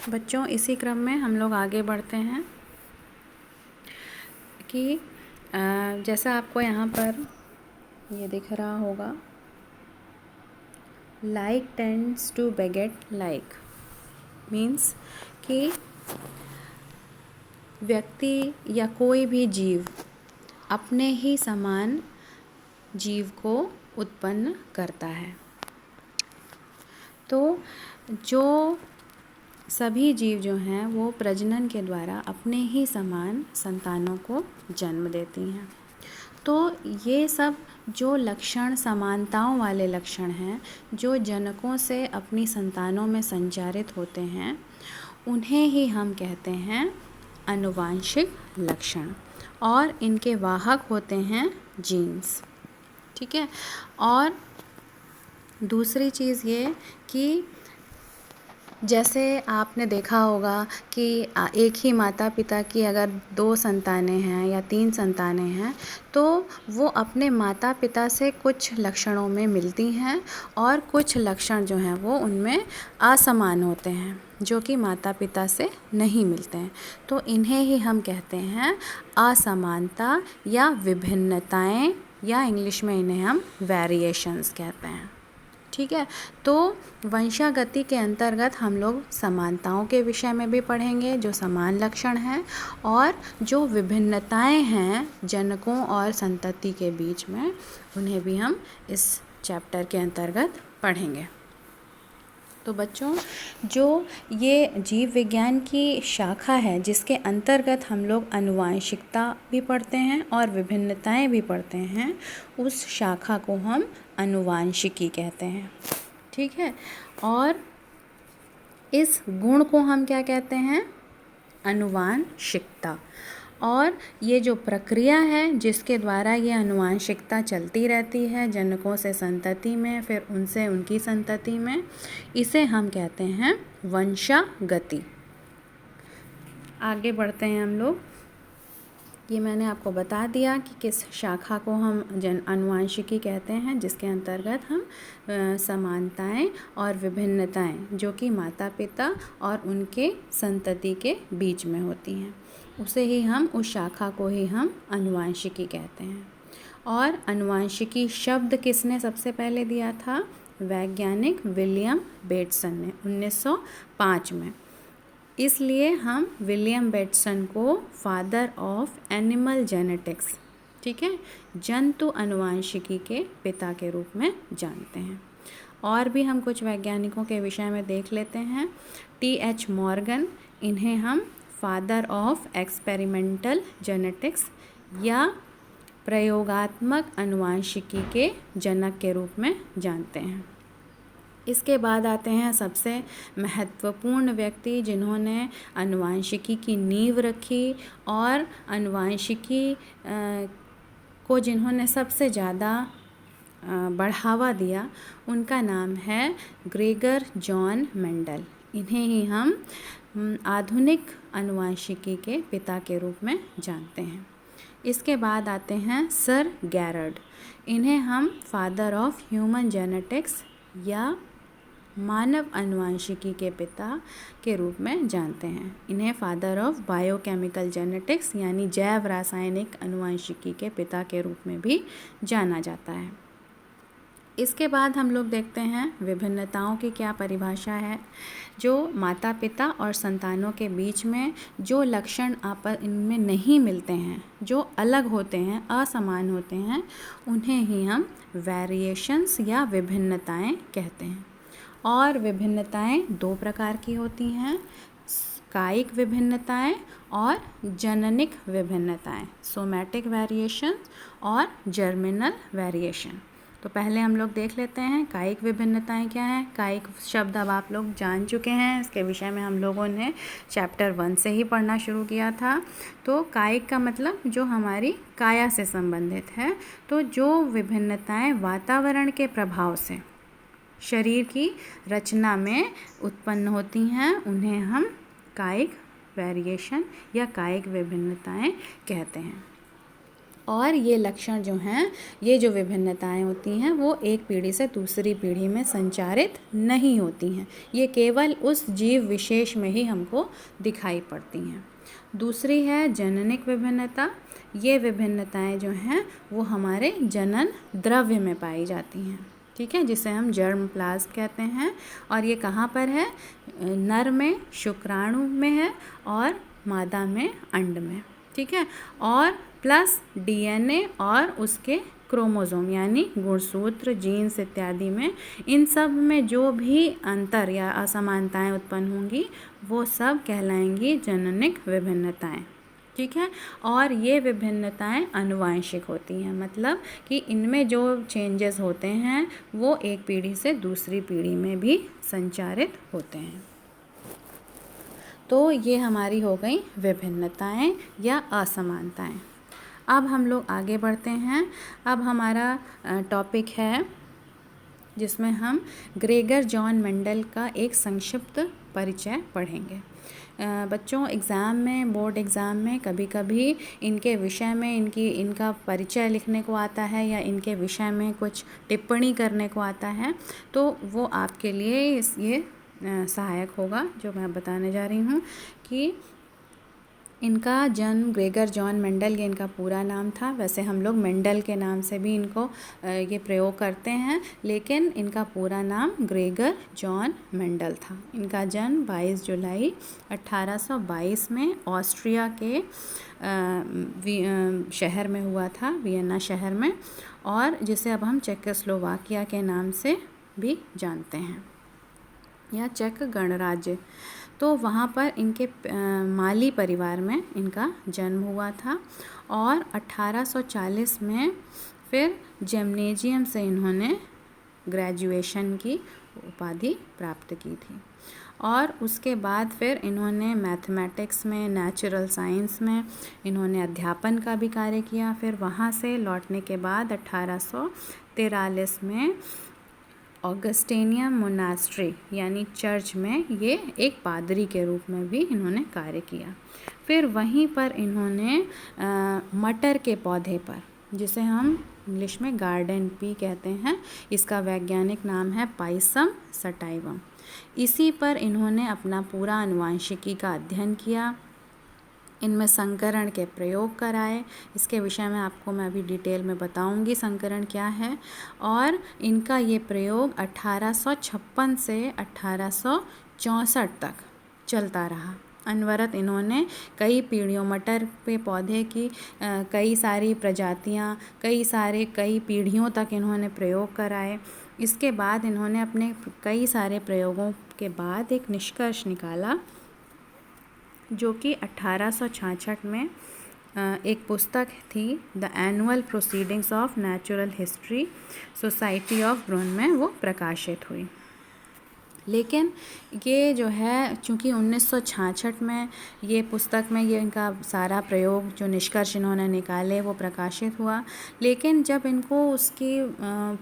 बच्चों, इसी क्रम में हम लोग आगे बढ़ते हैं कि जैसा आपको यहाँ पर ये दिख रहा होगा, like tends to beget like, means कि व्यक्ति या कोई भी जीव अपने ही समान जीव को उत्पन्न करता है। तो जो सभी जीव जो हैं वो प्रजनन के द्वारा अपने ही समान संतानों को जन्म देती हैं। तो ये सब जो लक्षण समानताओं वाले लक्षण हैं जो जनकों से अपनी संतानों में संचारित होते हैं, उन्हें ही हम कहते हैं आनुवांशिक लक्षण, और इनके वाहक होते हैं जीन्स। ठीक है। और दूसरी चीज़ ये कि जैसे आपने देखा होगा कि एक ही माता पिता की अगर 2 संतानें हैं या 3 संतानें हैं, तो वो अपने माता पिता से कुछ लक्षणों में मिलती हैं और कुछ लक्षण जो हैं वो उनमें असमान होते हैं, जो कि माता पिता से नहीं मिलते हैं। तो इन्हें ही हम कहते हैं असमानता या विभिन्नताएं, या इंग्लिश में इन्हें हम वेरिएशंस कहते हैं। ठीक है। तो वंशागति के अंतर्गत हम लोग समानताओं के विषय में भी पढ़ेंगे, जो समान लक्षण हैं, और जो विभिन्नताएं हैं जनकों और संतति के बीच में, उन्हें भी हम इस चैप्टर के अंतर्गत पढ़ेंगे। तो बच्चों, जो ये जीव विज्ञान की शाखा है जिसके अंतर्गत हम लोग आनुवांशिकता भी पढ़ते हैं और विभिन्नताएं भी पढ़ते हैं, उस शाखा को हम आनुवांशिकी कहते हैं। ठीक है। और इस गुण को हम क्या कहते हैं? आनुवांशिकता। और ये जो प्रक्रिया है जिसके द्वारा ये आनुवांशिकता चलती रहती है जनकों से संतति में, फिर उनसे उनकी संतति में, इसे हम कहते हैं वंशागति। आगे बढ़ते हैं हम लोग। ये मैंने आपको बता दिया कि किस शाखा को हम आनुवांशिकी कहते हैं, जिसके अंतर्गत हम समानताएं और विभिन्नताएं जो कि माता पिता और उनके संतति के बीच में होती हैं, उसे ही हम, उस शाखा को ही हम आनुवांशिकी कहते हैं। और आनुवांशिकी शब्द किसने सबसे पहले दिया था? वैज्ञानिक विलियम बेटसन ने 1905 में। इसलिए हम विलियम बेटसन को फादर ऑफ एनिमल जेनेटिक्स, ठीक है, जंतु अनुवांशिकी के पिता के रूप में जानते हैं। और भी हम कुछ वैज्ञानिकों के विषय में देख लेते हैं। T.H. मॉर्गन, इन्हें हम फादर ऑफ एक्सपेरिमेंटल जेनेटिक्स या प्रयोगात्मक अनुवांशिकी के जनक के रूप में जानते हैं। इसके बाद आते हैं सबसे महत्वपूर्ण व्यक्ति जिन्होंने आनुवांशिकी की नींव रखी और आनुवांशिकी को जिन्होंने सबसे ज़्यादा बढ़ावा दिया, उनका नाम है ग्रेगर जॉन मेंडल। इन्हें ही हम आधुनिक आनुवांशिकी के पिता के रूप में जानते हैं। इसके बाद आते हैं सर गैरर्ड। इन्हें हम फादर ऑफ ह्यूमन जेनेटिक्स या मानव अनुवांशिकी के पिता के रूप में जानते हैं। इन्हें फादर ऑफ बायोकेमिकल जेनेटिक्स यानी जैव रासायनिक अनुवांशिकी के पिता के रूप में भी जाना जाता है। इसके बाद हम लोग देखते हैं विभिन्नताओं की क्या परिभाषा है। जो माता पिता और संतानों के बीच में जो लक्षण इनमें नहीं मिलते हैं, जो अलग होते हैं, असमान होते हैं, उन्हें ही हम वेरिएशंस या विभिन्नताएं कहते हैं। और विभिन्नताएं 2 प्रकार की होती हैं, कायिक विभिन्नताएं और जननिक विभिन्नताएं, सोमैटिक वेरिएशन और जर्मिनल वेरिएशन। तो पहले हम लोग देख लेते हैं कायिक विभिन्नताएं क्या हैं। कायिक शब्द अब आप लोग जान चुके हैं, इसके विषय में हम लोगों ने चैप्टर 1 से ही पढ़ना शुरू किया था। तो कायिक का मतलब जो हमारी काया से संबंधित है। तो जो विभिन्नताएं वातावरण के प्रभाव से शरीर की रचना में उत्पन्न होती हैं, उन्हें हम कायिक वेरिएशन या कायिक विभिन्नताएं कहते हैं। और ये लक्षण जो हैं, ये जो विभिन्नताएं होती हैं, वो एक पीढ़ी से दूसरी पीढ़ी में संचारित नहीं होती हैं। ये केवल उस जीव विशेष में ही हमको दिखाई पड़ती हैं। दूसरी है जननिक विभिन्नता। ये विभिन्नताएं जो हैं वो हमारे जनन द्रव्य में पाई जाती हैं, ठीक है, जिसे हम जर्म प्लाज्म कहते हैं। और ये कहाँ पर है? नर में शुक्राणु में है और मादा में अंड में, ठीक है। और प्लस डीएनए और उसके क्रोमोसोम यानी गुणसूत्र, जीन्स इत्यादि में, इन सब में जो भी अंतर या असमानताएं उत्पन्न होंगी वो सब कहलाएंगी जननिक विभिन्नताएं, ठीक है। और ये विभिन्नताएं आनुवांशिक होती हैं, मतलब कि इनमें जो चेंजेस होते हैं वो एक पीढ़ी से दूसरी पीढ़ी में भी संचारित होते हैं। तो ये हमारी हो गई विभिन्नताएं या असमानताएं। अब हम लोग आगे बढ़ते हैं। अब हमारा टॉपिक है जिसमें हम ग्रेगर जॉन मेंडल का एक संक्षिप्त परिचय पढ़ेंगे। बच्चों, एग्ज़ाम में, बोर्ड एग्ज़ाम में कभी कभी इनके विषय में इनका परिचय लिखने को आता है या इनके विषय में कुछ टिप्पणी करने को आता है, तो वो आपके लिए ये सहायक होगा जो मैं बताने जा रही हूँ कि इनका जन्म ग्रेगर जॉन मेंडल, ये इनका पूरा नाम था। वैसे हम लोग मेंडल के नाम से भी इनको ये प्रयोग करते हैं, लेकिन इनका पूरा नाम ग्रेगर जॉन मेंडल था। इनका जन्म 22 जुलाई 1822 में ऑस्ट्रिया के शहर में हुआ था, वियना शहर में, और जिसे अब हम चेकोस्लोवाकिया के नाम से भी जानते हैं, या चेक गणराज्य। तो वहाँ पर इनके माली परिवार में इनका जन्म हुआ था और 1840 में फिर जिम्नेजियम से इन्होंने ग्रेजुएशन की उपाधि प्राप्त की थी। और उसके बाद फिर इन्होंने मैथमेटिक्स में, नेचुरल साइंस में इन्होंने अध्यापन का भी कार्य किया। फिर वहाँ से लौटने के बाद 1843 में ऑगस्टेनियम मोनास्ट्री यानी चर्च में ये एक पादरी के रूप में भी इन्होंने कार्य किया। फिर वहीं पर इन्होंने मटर के पौधे पर, जिसे हम इंग्लिश में गार्डन पी कहते हैं, इसका वैज्ञानिक नाम है पाइसम सटाइवम, इसी पर इन्होंने अपना पूरा आनुवांशिकी का अध्ययन किया। इनमें संकरण के प्रयोग कराए। इसके विषय में आपको मैं अभी डिटेल में बताऊंगी संकरण क्या है। और इनका ये प्रयोग 1856 से 1864 तक चलता रहा। अनवरत इन्होंने कई पीढ़ियों, मटर पे पौधे की कई सारी प्रजातियां, कई पीढ़ियों तक इन्होंने प्रयोग कराए। इसके बाद इन्होंने अपने कई सारे प्रयोगों के बाद एक निष्कर्ष निकाला, जो कि 1866 में एक पुस्तक थी, the annual proceedings of natural history society of Brunn में वो प्रकाशित हुई। लेकिन ये जो है, चूँकि 1966 में ये पुस्तक में ये इनका सारा प्रयोग, जो निष्कर्ष इन्होंने निकाले, वो प्रकाशित हुआ, लेकिन जब इनको उसकी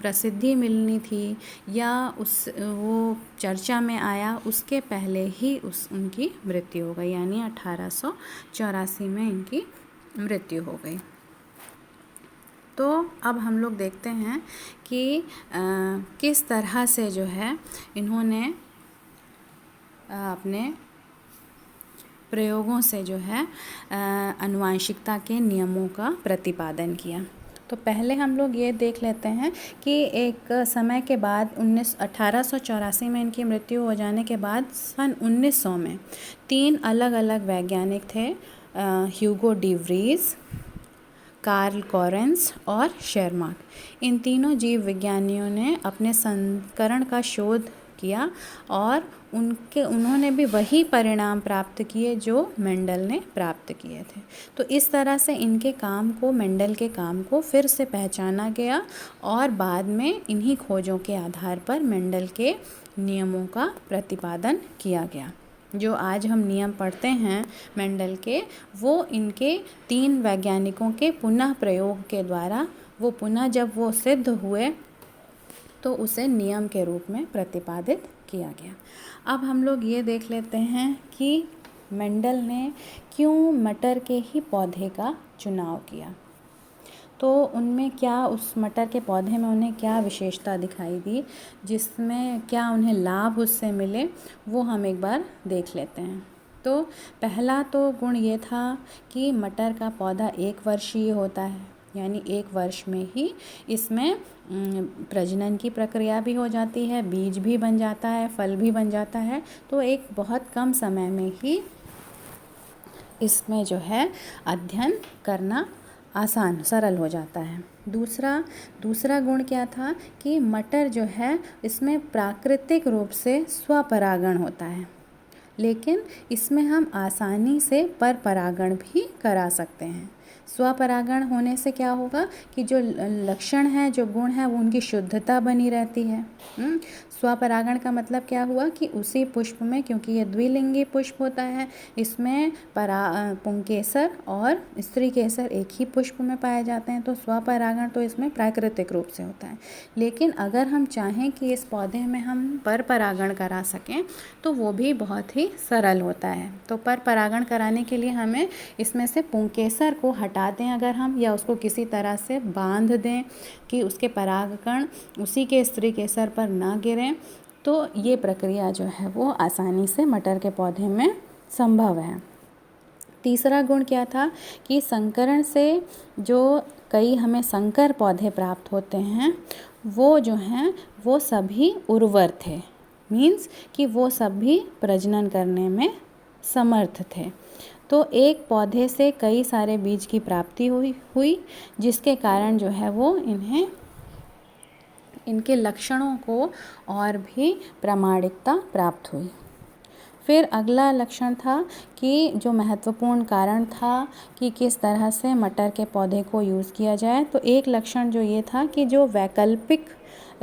प्रसिद्धि मिलनी थी या वो चर्चा में आया, उसके पहले ही उनकी मृत्यु हो गई, यानी 1884 में इनकी मृत्यु हो गई। तो अब हम लोग देखते हैं कि किस तरह से जो है इन्होंने अपने प्रयोगों से जो है आनुवांशिकता के नियमों का प्रतिपादन किया। तो पहले हम लोग ये देख लेते हैं कि एक समय के बाद 1884 में इनकी मृत्यु हो जाने के बाद सन 1900 में 3 अलग अलग वैज्ञानिक थे, Hugo de Vries, Karl Correns और शेरमार्क। इन तीनों जीव विज्ञानियों ने अपने संकरण का शोध किया और उन्होंने भी वही परिणाम प्राप्त किए जो मेंडल ने प्राप्त किए थे। तो इस तरह से इनके काम को, मेंडल के काम को फिर से पहचाना गया और बाद में इन्हीं खोजों के आधार पर मेंडल के नियमों का प्रतिपादन किया गया। जो आज हम नियम पढ़ते हैं मेंडल के, वो इनके 3 वैज्ञानिकों के पुनः प्रयोग के द्वारा, वो पुनः जब वो सिद्ध हुए तो उसे नियम के रूप में प्रतिपादित किया गया। अब हम लोग ये देख लेते हैं कि मेंडल ने क्यों मटर के ही पौधे का चुनाव किया। तो उनमें क्या, उस मटर के पौधे में उन्हें क्या विशेषता दिखाई दी, जिसमें क्या उन्हें लाभ उससे मिले, वो हम एक बार देख लेते हैं। तो पहला तो गुण ये था कि मटर का पौधा 1 वर्षीय होता है, यानी 1 वर्ष में ही इसमें प्रजनन की प्रक्रिया भी हो जाती है, बीज भी बन जाता है, फल भी बन जाता है। तो एक बहुत कम समय में ही इसमें जो है अध्ययन करना आसान, सरल हो जाता है। दूसरा गुण क्या था कि मटर जो है इसमें प्राकृतिक रूप से स्वपरागण होता है, लेकिन इसमें हम आसानी से परपरागण भी करा सकते हैं। स्वपरागण होने से क्या होगा कि जो लक्षण है, जो गुण है, वो उनकी शुद्धता बनी रहती है। स्वपरागण का मतलब क्या हुआ कि उसी पुष्प में, क्योंकि ये द्विलिंगी पुष्प होता है, इसमें पुंकेसर और स्त्री केसर एक ही पुष्प में पाए जाते हैं, तो स्वपरागण तो इसमें प्राकृतिक रूप से होता है। लेकिन अगर हम चाहें कि इस पौधे में हम परपरागण करा सकें तो वो भी बहुत ही सरल होता है। तो परपरागण कराने के लिए हमें इसमें से पुंकेसर को हटा दें अगर हम, या उसको किसी तरह से बांध दें कि उसके परागकण उसी के स्त्री केसर पर ना गिरें, तो ये प्रक्रिया जो है वो आसानी से मटर के पौधे में संभव है। तीसरा गुण क्या था कि संकरण से जो कई हमें संकर पौधे प्राप्त होते हैं, वो जो हैं वो सभी उर्वर थे, मीन्स कि वो सभी प्रजनन करने में समर्थ थे। तो एक पौधे से कई सारे बीज की प्राप्ति हुई जिसके कारण जो है वो इनके लक्षणों को और भी प्रामाणिकता प्राप्त हुई। फिर अगला लक्षण था कि जो महत्वपूर्ण कारण था कि किस तरह से मटर के पौधे को यूज़ किया जाए, तो एक लक्षण जो ये था कि जो वैकल्पिक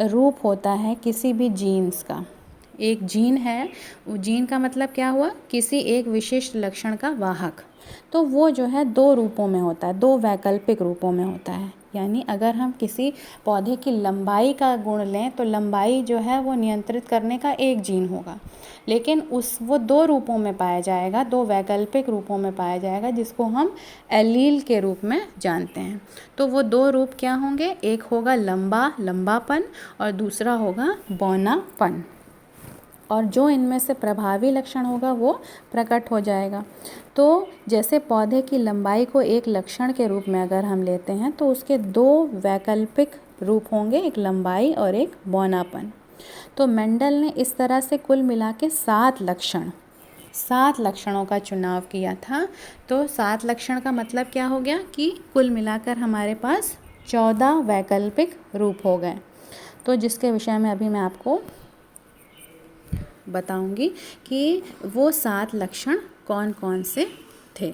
रूप होता है किसी भी जीन्स का, एक जीन है, वो जीन का मतलब क्या हुआ, किसी एक विशिष्ट लक्षण का वाहक, तो वो जो है 2 रूपों में होता है, 2 वैकल्पिक रूपों में होता है। यानी अगर हम किसी पौधे की लंबाई का गुण लें तो लंबाई जो है वो नियंत्रित करने का एक जीन होगा, लेकिन वो 2 रूपों में पाया जाएगा, 2 वैकल्पिक रूपों में पाया जाएगा, जिसको हम एलील के रूप में जानते हैं। तो वो 2 रूप क्या होंगे, एक होगा लंबापन और दूसरा होगा बौनापन, और जो इनमें से प्रभावी लक्षण होगा वो प्रकट हो जाएगा। तो जैसे पौधे की लंबाई को एक लक्षण के रूप में अगर हम लेते हैं तो उसके 2 वैकल्पिक रूप होंगे, एक लंबाई और एक बौनापन। तो मेंडल ने इस तरह से कुल मिला के 7 लक्षणों का चुनाव किया था। तो 7 लक्षण का मतलब क्या हो गया कि कुल मिलाकर हमारे पास 14 वैकल्पिक रूप हो गए। तो जिसके विषय में अभी मैं आपको बताऊंगी कि वो 7 लक्षण कौन कौन से थे।